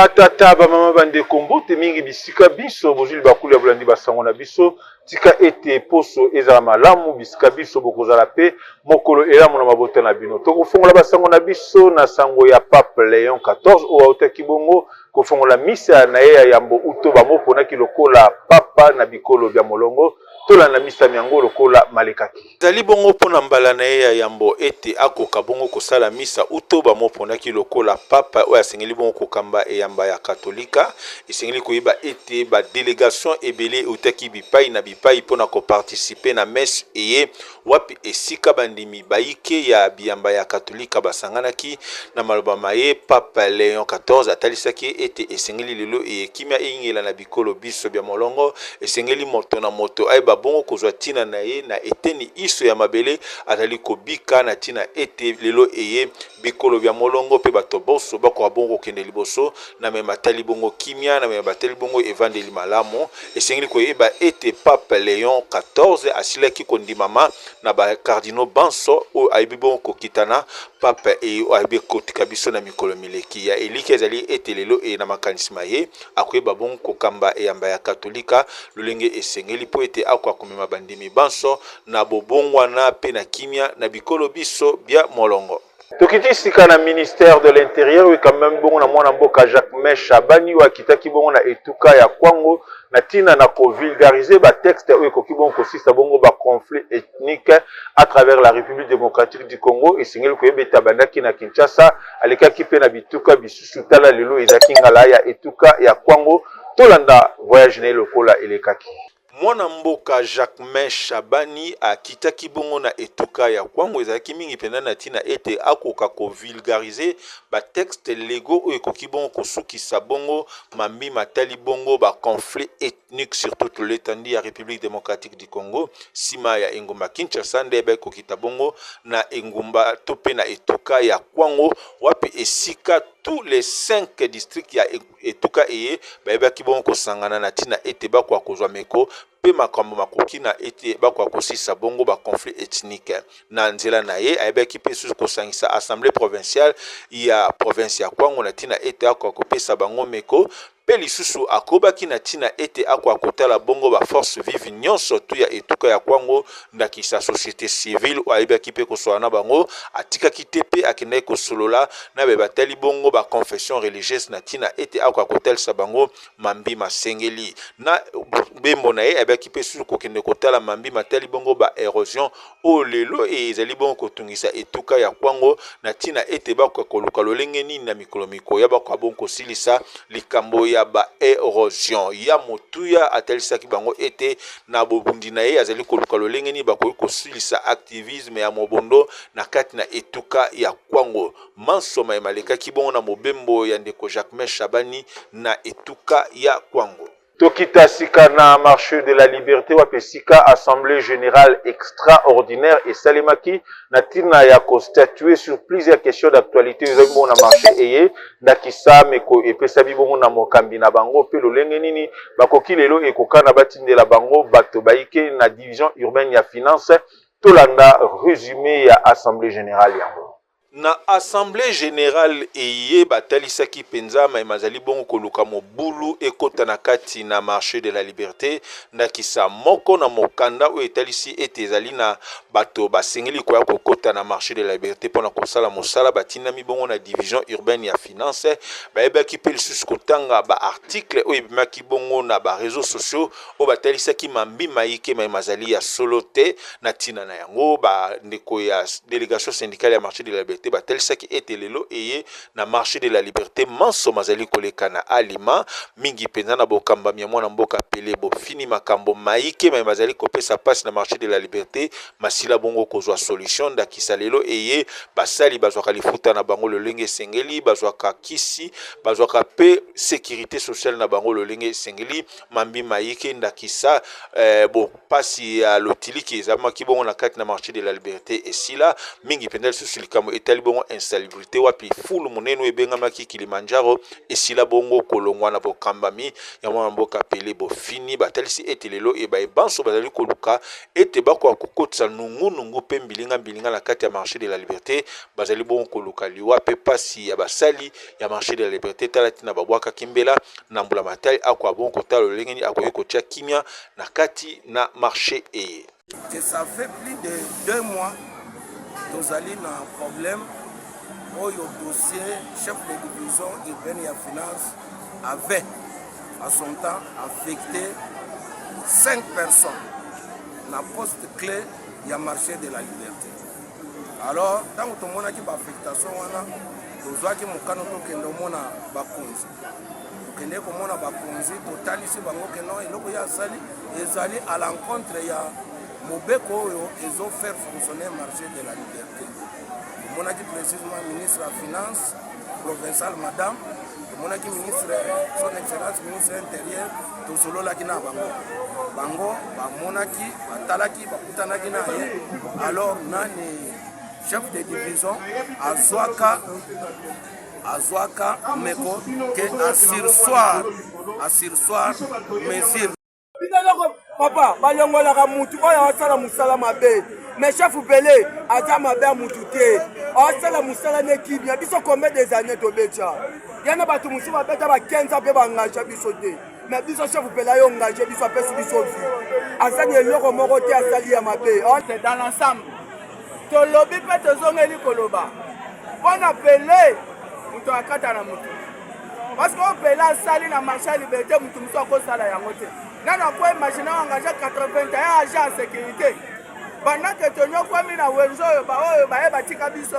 Tata ba mama bande kombo te mingi bisika biso bozuli bakuli ya bulandi basango na biso tika ete poso ezala malamu bisika biso bokozala pe mokolo elamu na mabota na bino tokofongola basango na biso na sango ya Pape Léon 14 o autaki bongo kofongola misa na ye ya yambo uto bamoponaki lokola papa na bikolo bya molongo tolanda misa miango lokola malekaki zali bongo mpona mbala na ye ya yambo ete akoka bongo kosala misa uto bamoponaki lokola papa oyo asengeli bongo kokamba eyamba ya katolika esengeli koyeba ete badelegation ebele eutaki bipai na bipai mpona koparticipe na messe eye wapi esika bandimi baike ya biyamba ya katolika basanganaki na maloba maye Papa Léon 14 atalisaki ete esengeli lelo ekimia eyingela na bikolo biso bya molongo esengeli moto na moto ayeba bongo kozwa tina na ye na eteni iso ya mabele atali kobika na tina ete lelo eye bikolo bya molongo pe bato boso bako bongo kende liboso na mema tali bongo kimia na mema tali bongo evangeli malamu esengeli koyeba ete Papa Léon 14 asilaki kondimama na ba cardinaux banso o ayibi bongo kokitana papa e ayibi kotika biso na mikolo mileki ya eliki ezali ete lelo e na makanisma ye akoyeba bongo kokamba eyamba ya katolika lolenge esengeli po ete akwa komema bandimi banso na bobongwana pe na kimia na bikolo biso bya molongo. Tokiti sika na ministère de l'intérieur oui quand même bongo na mwana mboka Jacques Chabani wa kitaki bongo na etuka ya Kwango na tina na ko vulgariser ba texte oyo koki bongo kosisa bongo ba conflit ethnique à travers la République démocratique du Congo et singeli ko yebeta bandaki na Kinshasa alekaki pe na bituka bisusu tala lelo ezaki ngala ya etuka ya Kwango tolanda voyage na lokola elekaki. Mwana mboka Jacques Chabani akitaki bongo na etuka ya Kwango ezalaki mingi pena na tina ete akoka ko vulgariser ba texte légaux oyo ekoki bongo kosukisa bongo mambi matali bongo ba conflit ethnique sur toute l'étendue ya République démocratique du Congo sima ya engumba Kinshasa ndebe kokita bongo na engumba tope na etuka ya Kwango wapi esika tous les 5 districts ya etuka eye bayebaki bongo kosangana na tina ete bakwa kozwa meko pe makambo makoki na ete bakwa kosisa bongo ba conflit ethnique na nzela na ye ayebaki pe susu kosangisa assemblée provinciale ya province ya Kwango na tina ete akwa kopesa bango meko pe lisusu akobaki na tina ete akwa kotala bongo ba force vive nyonso tu ya etuka ya Kwango ndakisa société civile o ayebaki pe koswana na bango atikaki te pe akendaki kosolola na be batali bongo ba confession religieuse na tina ete akwa kotelisa bango mambi masengeli na bembo na ye ayebaki pe susu kokende kotala mambi matali bongo ba érosion o lelo e ezali bongo kotungisa etuka ya Kwango na tina ete bakwa koluka lolenge nini na mikolo miko ya bakwa bongo kosilisa likambo ya ba érosion ya motuya atalisaki bango ete na bobundi na ye azali koluka lolenge ni bakoki kosilisa activisme ya mobondo na kati na etuka ya Kwango mansoma emalekaki bongo na mobembo ya ndeko Jacques Chabani na etuka ya Kwango. Tokita sika na marché de la liberté wapesika assemblée générale extraordinaire et salimaki na tina ya constatuer sur plusieurs questions d'actualité ezali na marché eye ndakisa meko epesa bibongo na mokambi na bango pe lolenge nini bakoki lelo ekokana batindela bango bato baike na division urbaine ya finance tolanda résumé ya assemblée générale yango. Na assemblée générale eye batalisaki penza mazali bongo koluka mobulu ekota na kati na marché de la liberté ndakisa moko na mokanda o etalisi ete ezali na bato basengeli koya kokota na marché de la liberté pona kosala mosala batina mibongo na division urbaine ya finance bayebaki pe lisusu kotanga ba article o ebimaki bongo na ba réseaux sociaux o batalisaki mambi maike mazali ya solo te na tina na yango ba ndeko ya délégation syndicale ya marché de la liberté batalisaki ete lelo eye na marché de la liberté manso mazali koleka na alima mingi penza na bokamba mia mwana mboka pele bofini makambo maike mazali kopesa passe na marché de la liberté masila bongo kozwa solution ndakisa lelo eye basali bazwaka lifuta na bango lolenge sengeli bazwaka kisi bazwaka pe sécurité sociale na bango lolenge sengeli mambi maike ndakisa bo pasi ya lotiliki ezamaki bongo na kati na marché de la liberté esila mingi penza susu likambo etali bongo insalubrité wapi fulu monene ebengamaki Kilimanjaro esila bongo kolongwa na bokambami ya mwana mboka pele bofini batalisi ete lelo ebanso bazali koluka ete bako akokotisa nungu pe mbilinga na kati ya marché de la liberté bazali bongo koluka liwa pe pasi ya basali ya marché de la liberté talati na babwaka kimbela na mbula matali akwa bongo kotala lolengeni akoki kotia kimia na kati na marché eye. Que ça fait plus de 2 mois nous allons un problème où le dossier chef de division urbaine et finance avait à son temps affecté 5 personnes dans le poste clé du marché de la liberté. Alors, tant que tout le monde a une affectation, nous avons dit que nous avons bakonzi. Nous avons bakonzi, total ici, ils allaient à l'encontre de Mobeko, ils ont fait fonctionner le marché de la liberté. Nous avons dit précisément le ministre de la Finance, provincial madame, nous avons dit ministre, son excellence, ministre de l'Intérieur, tout cela là qui n'a pas bango, bamonaki, batalaki, bakutanaki na ye. Alors, nani chef de division, Azwaka, Meko, que à sursoir, mesure. Papa, balongola ka mutu oya wasala musala mabe. Mais chef Belé, aza mabe mutu te. Wasala musala ne kibia biso combien des années to becha. Yana batu musu ba beta ba 15 ans pe ba engagé biso te. Mais biso chef Belé yo engagé biso pesi biso vie. Azani eloko moko te asali ya mabe. C'est dans l'ensemble. To lobby pe to zongeli koloba. Bona Belé mutu akata na mutu. Parce que Belé asali na marché liberté mutu musu akosala yango te. Nana quoi imaginer engagé 81 agents de sécurité. Pendant que tu n'as pas mis na wenzo ba batika biso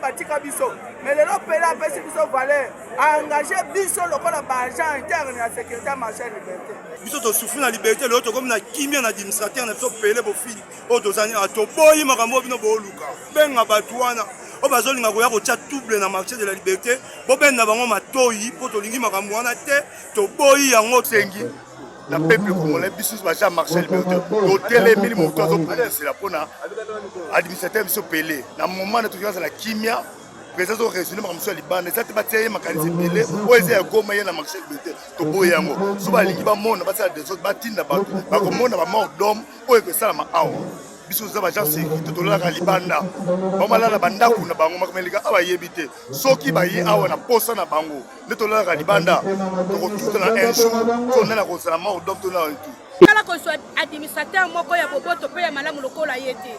batika biso. Mais le lopela pesi biso valeur engagé biso lokola ba agent interne ya sécurité marché liberté. Biso to souffrir na liberté l'autre comme na kimia na administrateur na biso pele bo fili o dozani ato boyi makambo bino bo luka. Benga batuana o bazolinga koya ko tia double na marché de la liberté. Bo ben na bango matoyi po to lingi makambo wana te to boyi yango sengi. La peuple congolais, biso bacha marché liberté. Hôtel 1000 motos c'est la pona administrateur biso pelé. Na moment na tukianza la kimia, président résolu ma monsieur Liban, ça te batie makanisi pelé, o eze ya goma na marché liberté. To boya yango. So ba lingi ba mona ba des autres batinda ba ko mona ba mort d'homme, o eke sala ma awa. Biso za ba ja sécurité to la libanda. Ba mala na banda kuna bango makameliga aba yebite. Soki ba yi awa na posa na bango. Ne to la libanda. To tout na un jour, on a la consala mort d'homme to na tout. Kala ko soit administrateur moko ya boboto pe ya malamu lokola yete.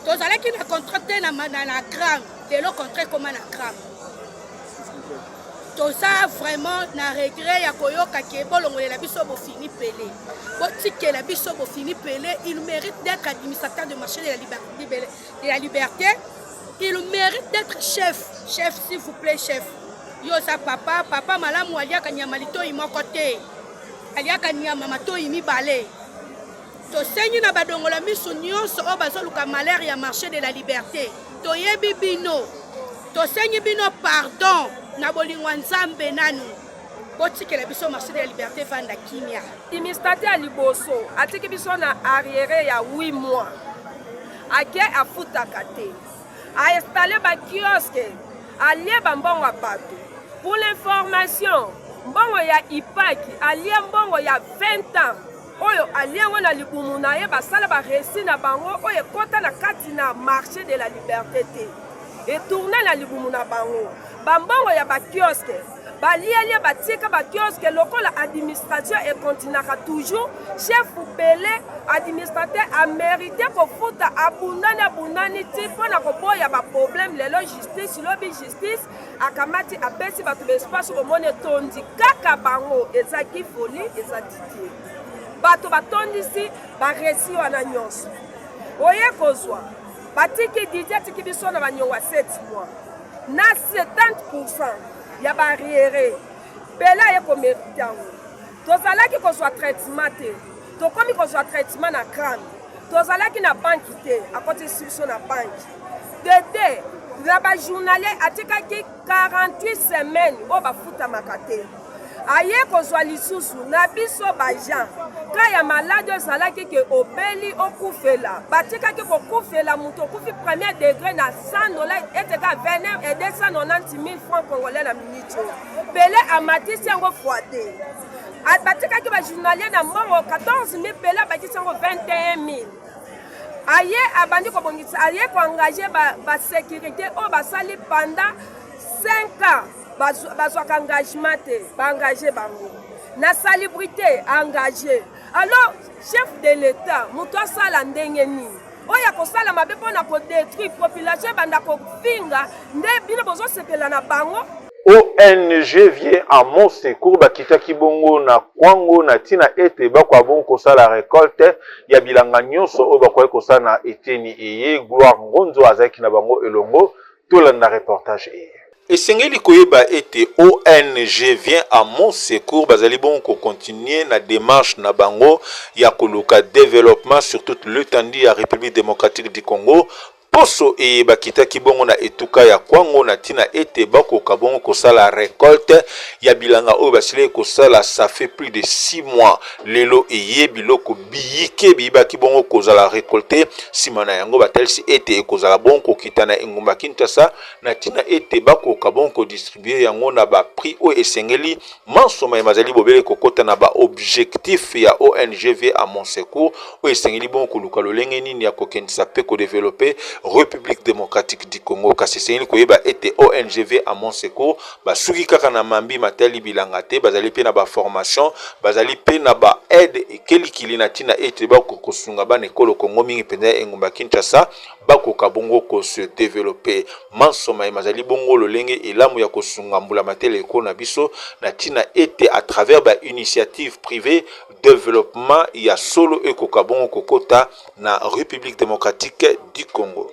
Tozalaki na contracté na CRAM, de lo contrat comme na CRAM. Tout ça vraiment na regret ya koyoka ke bolongolela biso bo fini pelé. Botike la biso bo fini pelé, il mérite d'être administrateur de marché de la liberté. Il mérite d'être chef. Chef s'il vous plaît, chef. Yo sa papa malamu aliaka nyamalito imokote. Aliaka nyamamato imibale. To senyi na badongola misu nyonso o bazoluka malheur ya marché de la liberté. To yebi bino. To senyi bino pardon. Na bolingwa nzambe nanu botikela biso marché de la liberté vanda kimia administrateur ya liboso atiki biso na arrière ya 8 mois ake afutaka te ainstaller ba kiosque alie mbongo ya bato pour l'information mbongo ya ipaki alie mbongo ya 20 ans oyo alie ngona libumu na ye basala ba récit na bango oyo kota na kati na marché de la liberté te et tourner la libumu na bango bambongo ya ba kiosque balialia batika ba kiosque lokola administration et continuera toujours chef Belé administrateur a mérité ko futa abundani ti pona ko boya ba problème lelo justice lobby justice akamati apesi batu ba espace ko mone tondi kaka bango ezaki folie ezatiki bato batondisi ba resi wana nyonso oye kozwa batiki DJ tiki biso na banyongwa 7 mois na 70% ya barrière Belé ye ko mérite yango tozalaki ko soit traitement te to komi ko soit traitement na CRAM tozalaki na banque te a côté institution na banque dede na ba journalier atikaki 48 semaines o bafuta makate aye kozwa lisusu na biso bajan ka ya malade ozalaki ke obeli okufela batikaki kokufela moto okufi premier degré na $100 eteka 20 et 290 000 francs congolais na minute pele amatisi yango fois 2 batikaki bajournalier na mbongo 14 000 pele abakisi yango 21 000 aye abandi kobongisa aye koengage basécurité oyo basali pendant 5 ans bazwaka engagement te baengage bango na salubrité engagé alors chef de l'état moto asala ndenge nini oyo akosala mabe mpona kodétruire population ebanda kofinga nde bino bozosepela na bango. ONG vient à mon secours bakitaki bongo na kwango na tina ete bakwa bongo kosala récolte ya bilanga nyonso oyo bakoki kosala na eteni eye Gloire Ngonzo azalaki na bango elongo tolanda reportage eye. Esengeli koyeba ete ONG vient à mon secours bazali bon ko continuer na démarche na bango ya koluka développement sur toute l'étendue ya République démocratique du Congo. Poso e bakitaki bongo na etuka ya kwango na tina ete bakoka bongo kosala récolte ya bilanga oyo basile kosala ça fait plus de 6 mois lelo eye biloko biyike bibaki bongo kozala récolter simana yango batelisi ete ekozala bongo kokita na engumba Kinshasa na tina ete bakoka bongo ko distribuer yango na ba prix oyo esengeli mansoma mazali bobele kokota na ba objectif ya ONG à mon secours oyo esengeli bongo koluka lolenge nini ya kokendisa pe ko développer République démocratique du Congo kasi sengeli koyeba ete ONG à mon secours basuki kaka na mambi matali bilanga te bazali pe na ba formation bazali pe na ba aide ekelikili na tina ete bakokosunga bana ekolo Congo mingi penza engumba Kinshasa bakoka bongo ko se développer mansoma mazali bongo lolenge elamu ya kosunga mbula matele ko na biso na tina ete à travers ba initiative privée développement ya solo ekoka bongo kokota na République démocratique du Congo.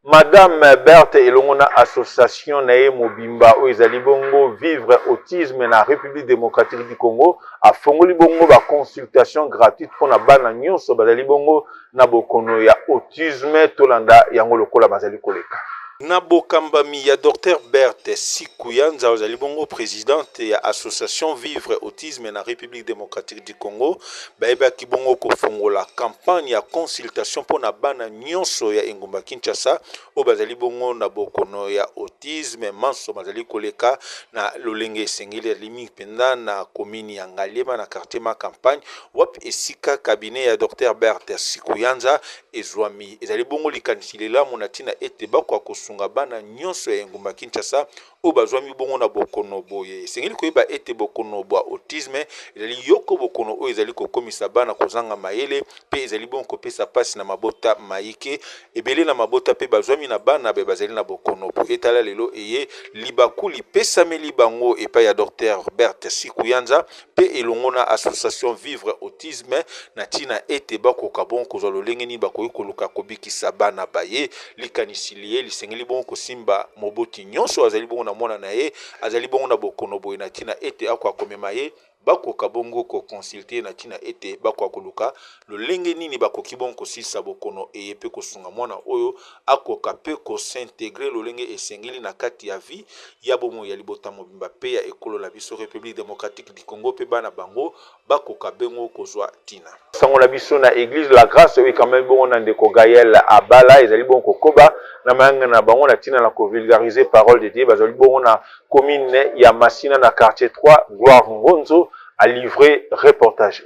Madame Berthe elongona association nae mobimba o ezali bongo vivre autisme na République démocratique du Congo a fongoli bongo ba consultation gratuite pour na bana nyonso bazali bongo na bokono ya autisme tolanda yango lokola bazali koleka. Nabokambami ya Dr Berthe Sikuyanza ozali bongo présidente ya association Vivre Autisme na République démocratique du Congo baeba ki bongo ko fongola campagne ya consultation pour na bana nyonso ya engumba Kinshasa o bazali bongo na bokono ya autisme manso bazali koleka na lolenge sengeli limi penda na commune ya Ngalema na quartier ma campagne wap esika cabinet ya Dr Berthe Sikuyanza ezwami ezali bongo likanisilela monatina ete bakwa sunga bana nyonso ya engumba Kinshasa o bazwami bongo na bokono boye sengeli koyeba ete bokono bo autisme ezali yoko bokono o ezali kokomisa bana kozanga mayele pe ezali bongo kopesa pasi na mabota maike ebele na mabota pe bazwami na bana be bazali na bokono po etala lelo eye libakuli pesameli bango epa ya Dr Berthe Sikuyanza pe elongona association Vivre Autisme na tina ete bakoka bongo kozwa lolenge ni bakoyi koluka kobikisa bana baye likanisilie lisengeli bongo kosimba moboti nyonso azali bongo na mwana na ye azali bongo na bokono boye na tina ete akwa komema ye bakoka bongo ko consulter na tina ete bakwa koluka lolenge nini bakoki bongo kosisa bokono eye pe kosunga mwana oyo akoka pe ko s'intégrer lolenge esengeli na kati ya vie ya bomo ya libota mobimba pe ya ekolo la biso République démocratique du Congo pe bana bango bakoka bengo kozwa tina sango la biso na église la grâce oui quand même bongo na ndeko Gaël Abala ezali bongo kokoba na manga na bango na tina na ko vulgariser parole de Dieu bazali bongo na commune ya Masina na quartier 3 Gloire Ngonzo a livré reportage.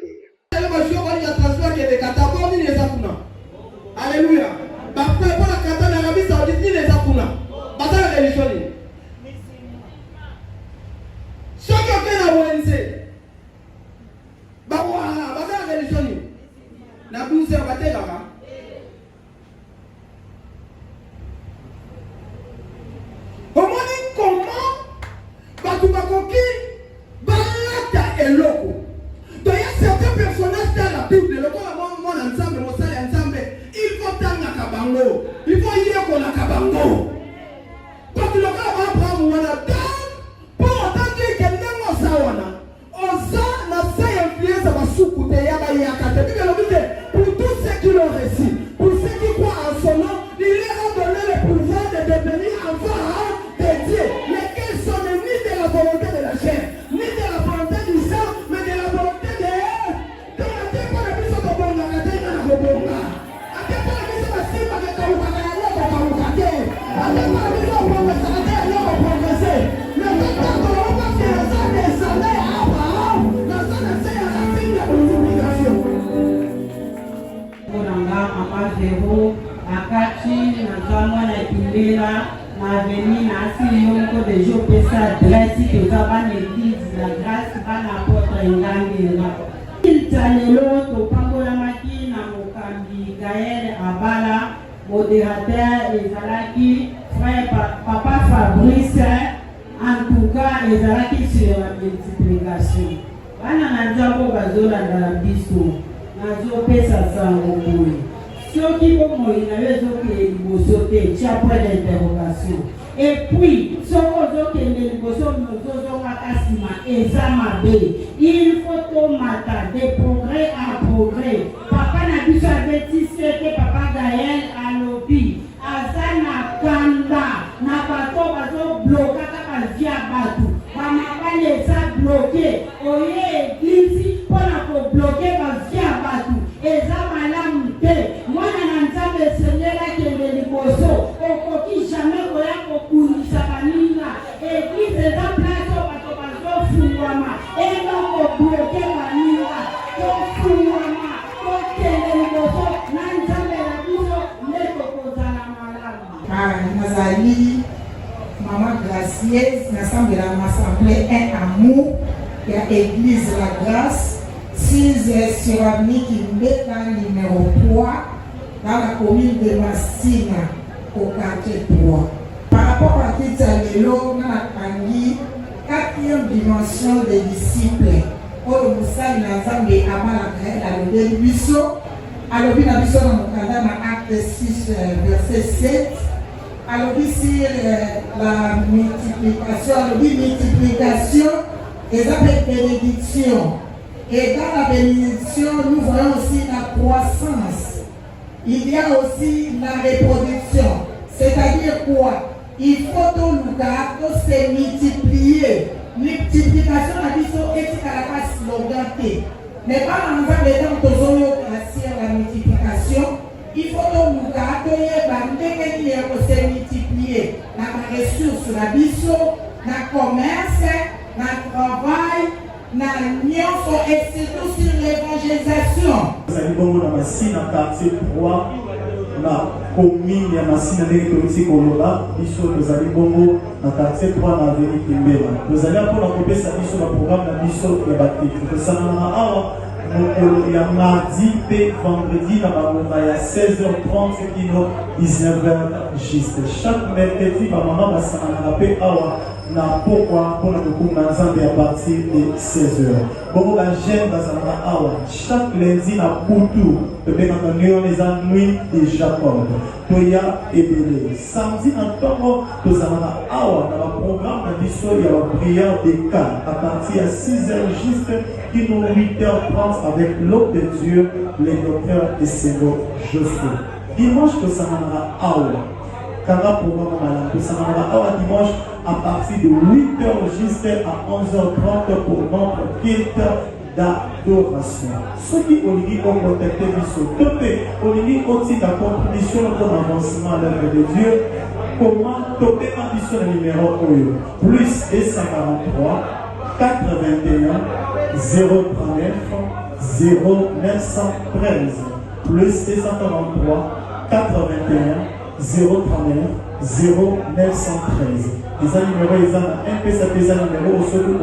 Alléluia. Il faut y aller pour la kabango. Parce que le gars va prendre mon attente pour entendre que quelqu'un va savoir. On sait na fait influence à soukou de yaba yakate. Pour tous ceux qui l'ont reçu, pour ceux qui croient en son nom, il leur a donné le pouvoir de devenir enfants de Dieu, lesquels sont ni de la volonté de la chair, ni de la volonté 0 akati na zama na Kimbela na avenue na Asiyonko de Jopesa adresse toza bana église la grâce bana apôtre Ngambela Talelo topangolamaki na mokambi Gaël Abala modérateur ezalaki frère papa Fabrice en tout cas ezalaki sur la multiplication bana na nzambo bazolanda na biso nazopesa sango boye soki bomoi na yo ezokende liboso te tia point d'interrogation et puis soko ozokende liboso ozozongaka nsima eza mabe il faut tomata de progrès en progrès papa na biso abetisi ete papa Gaël alobi aza na kanda na bato bazobloka kaka via bato bamabali eza bloke oye eglise mpona kobloke bavia bato eza malamu te mwana na nzambe esengelaki ende liboso okoki jamais koya kokundisa baninga eglise eza place oyo bato bazofungwama eloko bloke baninga tofungwama tokende liboso na nzambe na biso nde tokozala malamu. Nazali Maman Gracieuse, nasambela m'assemblée Un Amour, il y a Église La Grâce, 6 sur Avenue Kimbela, numéro 3, dans la commune de Massina, au quartier 3. Par rapport à Kitsalelo, dans la Tangi, 4e dimension des disciples, Olo Moussa Nazambe Amala Gaël, Alobi Biso, Alobi Nabiso dans mon candidat, acte 6, verset 7. Alors ici, la multiplication, et la bénédiction. Et dans la bénédiction, nous voyons aussi la croissance. Il y a aussi la reproduction. C'est-à-dire quoi? Il faut tout nous se multiplier. Multiplication, la vision est à la base slogan. Mais pas en faisant les gens qui la multiplication. Il faut que nous gardions se multiplier dans la ressource, la biso, dans le commerce, dans le travail, dans l'union et surtout sur l'évangélisation. Nous allons dans Massina, quartier 3, la commune de Massina, nous allons dans quartier 3, dans l'avenue Kimbela. Nous allons pour la couper sa biso, le programme de biso et baptiste. Nous allons il y a mardi et vendredi dans il y a 16h30 kino 19h juste. Chaque mercredi, maman va s'en rappeler na pourquoi pour nous commencer à partir de 16h. Bon, la gêne dans un chaque lundi na Poutou, bien entendu les ennuis de Jacob. Toya et Bélé. Samedi en temps, nous allons dans le programme de l'histoire, il y a la prière des cas à partir de 6h juste, qui nous 8h30 avec l'homme de Dieu, les docteurs et Seigneur Josué. Dimanche, nous allons Kara programme dimanche à partir de 8h juste à 11h30 pour notre culte d'adoration. Ceux qui ont dit qu'on contacté on dit aussi la contribution pour l'avancement à l'œuvre de Dieu. Comment topper ambition numéro 1 plus 243 81 039 0913 plus 243 81 039 0913. Les numéros, ils ont un peu ça, les numéros au sol de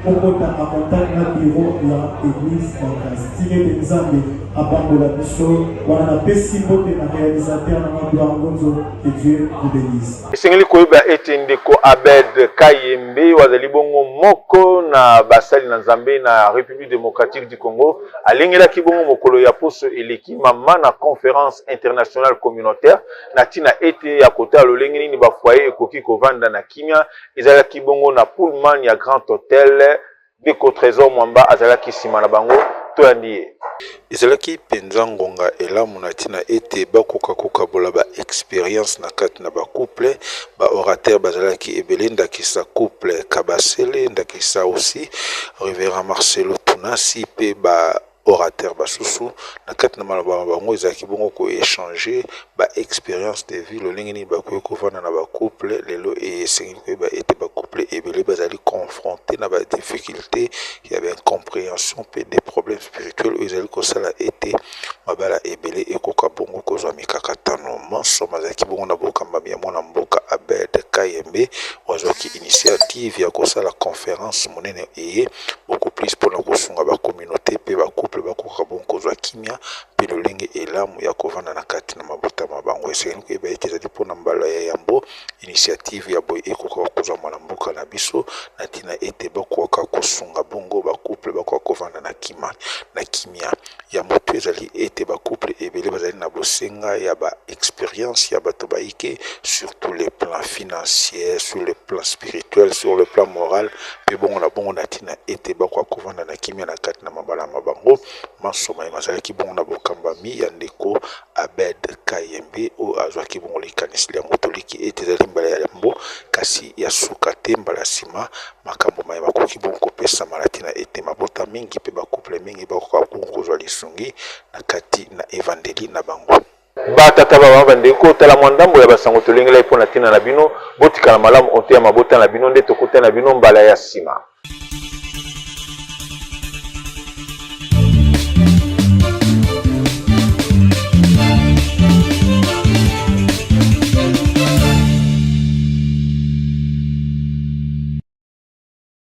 au contact à contact dans le bureau de l'église en classe. Si vous avez des amis à Bambola Bichot, voilà la possibilité de réalisateur dans le Gonzo, que Dieu vous bénisse. Sengeli koyeba ete ndeko Abed Kayembe wazali bongo moko na basali na Nzambe na République démocratique du Congo alengelaki bongo mokolo ya poso eleki mama na conférence internationale communautaire na tina ete ya kota lolengeni ni ba foyer ekoki kovanda na kimia ezalaki bongo na Pullman ya Grand Hotel Beko Trésor Mwamba azalaki sima na bango toyandi ezalaki penza ngonga elamu na tina ete bakoka bola ba expérience na kati na ba couple ba orateur bazalaki ebele ndakisa couple Kabasele ndakisa aussi Révérend Marcelo Tunasi pe ba orateur basusu na kati na maloba bango ezalaki bongo ko échanger ba expérience de vie lolengeni bakoki kovanda na ba couple lelo esengi koyeba ete ba couple ebele bazali confronté na ba difficulté il y avait incompréhension pe des problèmes spirituels oyo ezali kosala ete mabala ebele ekoka bongo kozwa mikakatano manso mazalaki bongo na bokamba ya mwana mboka Abed Kayembe wazwaki initiative ya kosala conférence monene eye beaucoup plus mpona kosunga bacommunauté mpe bacouple bakoka bongo kozwa kimia mpe lolenge elamu ya kovanda na kati na mabota mabango esengeli koyeba ete ezali mpona mbala ya yambo initiative ya boye ekoka kozwa mwana mboka na biso na ntina ete bakoka kosunga bongo bacouple bakoka kovanda na kimia ya moto ezali ete bacouple ebele bazali na bosenga ya baexpérience ya bato baike sur tous les plans financiers, sur le plan spirituel, sur le plan moral mpe bongo na bongo na ntina ete bakoka kovanda na kimia na kati na mabala mabango masoma mazalaki bongo na bokambami ya ndeko Abed Kayembe oyo azwaki bongo likanisili yango toliki ete ezali mbala ya yambo kasi ya suka te mbala nsima makambo maye bakoki bongo kopesa malati na ete mabota mingi mpe bacouple mingi bakoka bongo kozwa lisungi na kati na evangeli na bango batata baba bandeko tala mwandambo ya basango tolengela mpona ntina na bino botikala malamu oteya mabota na bino nde tokota na bino mbala ya nsima.